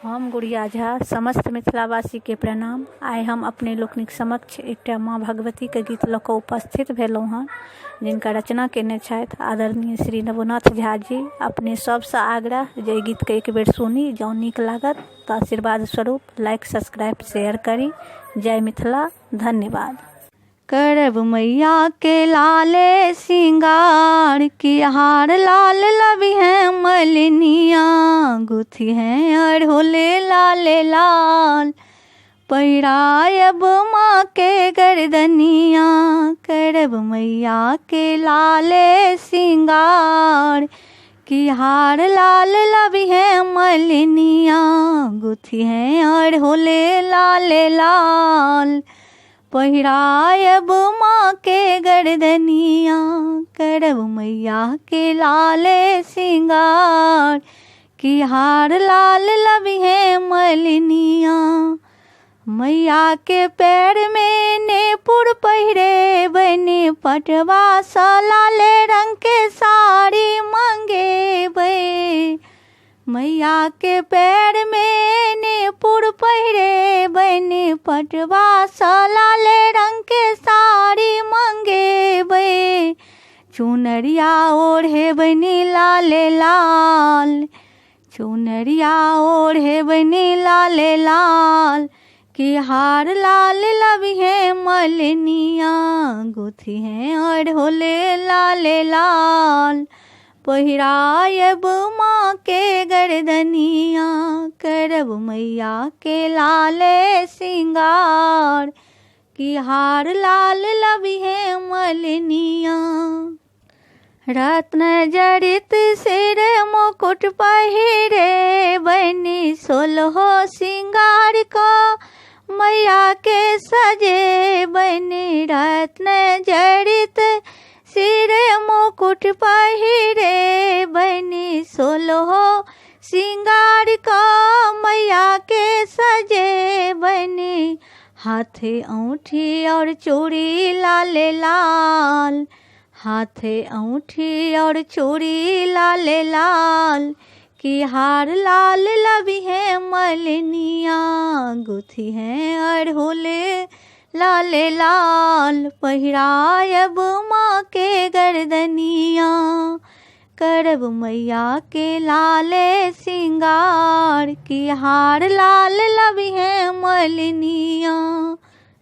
हम गुड़िया झा समस्त मिथिलावासी के प्रणाम। आइ हम अपने लोकनिक समक्ष एकटा माँ भगवती के गीत लऽ कऽ उपस्थित भेलहुँ हँ, जिनका रचना केने छथि आदरणीय श्री नवनाथ झा जी। अपने सबसँ आग्रह जे गीत के एक बेर सुनी, जँ नीक लागत तऽ आशीर्वाद स्वरूप लाइक सब्सक्राइब शेयर करी। जय मिथिला, धन्यवाद। करब मैया के लाले सिंगार की हार लाल लबी है मलिनिया, गुथी है अढ़ोले लाले लाल पहिरायब माँ के गर्दनिया। करब मैया के लाले सिंगार की हार लाल लबी है मलिनिया, गुथी है अढ़ोले लाले लाल पहिरायब माँ के गर्दनिया। करब मैया के लाले सिंगार की हार लाल लबी है मलिनिया। मैया के पैर में नेपुर पहिरे बने पटवा सा लाले रंग के साड़ी मंगेबै। मैया के पैर में नेपुर पहिरे बने पटवा सा लाले रंग के साड़ी मंगेबै। चुनरिया ओढ़े बनी लाले लाल, चुनरिया ओढ़े बनी लाले लाल की हार लाल लबी है मलिनिया, गुथी है अढ़ोले लाले लाल पहिरायब माँ के गर्दनिया। करब मैया के लाले सिंगार की हार लाल लबी है मलिनिया। रत्न जड़ित सिर मुकुट पहिरे बनी सोलहो सिंगार को मैया के सजे बनी। रत्न जड़ित सिर मुकुट पहिरे बनी सोलहो सिंगार का मैया के सजे बनी। हाथे औंठी और चूड़ी लाले लाल, हाथे औंठी और चूड़ी लाले लाल की हार लाल लबी है मलिनिया, गुथी है अढ़ोले लाले लाल पहिरायब माँ के गर्दनिया। करब मैया के लाले सिंगार की हार लाल लबी है मलिनिया।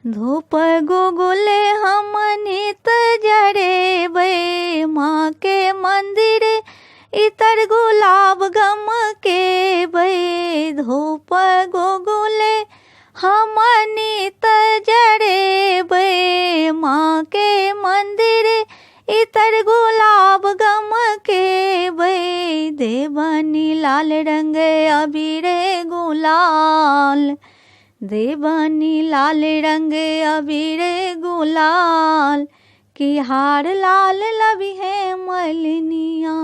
धूप गुगुले हम नित जरेबै माँ के मंदिर, इतर गुलाब गम के बै। धूप गुगुले हम नित जरेबै माँ के मंदिर, इतर गुलाब गम के बै। देवनी लाल रंग अबीरे गुलाल, देवनी लाल रंग अबीरे गुलाल की हार लाल लबी है मलिनिया,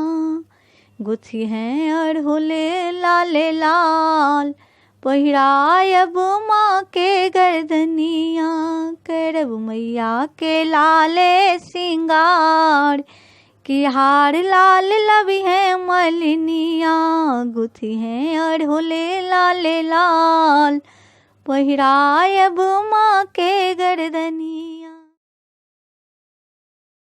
गुथी है अढ़ोले लाले लाल पहिरायब माँ के गर्दनिया। करब मैया के लाले सिंगार की हार लाल लबी है मलिनिया, गुथी है अढ़ोले लाले लाल पहिरायब माँ के गर्दनिया।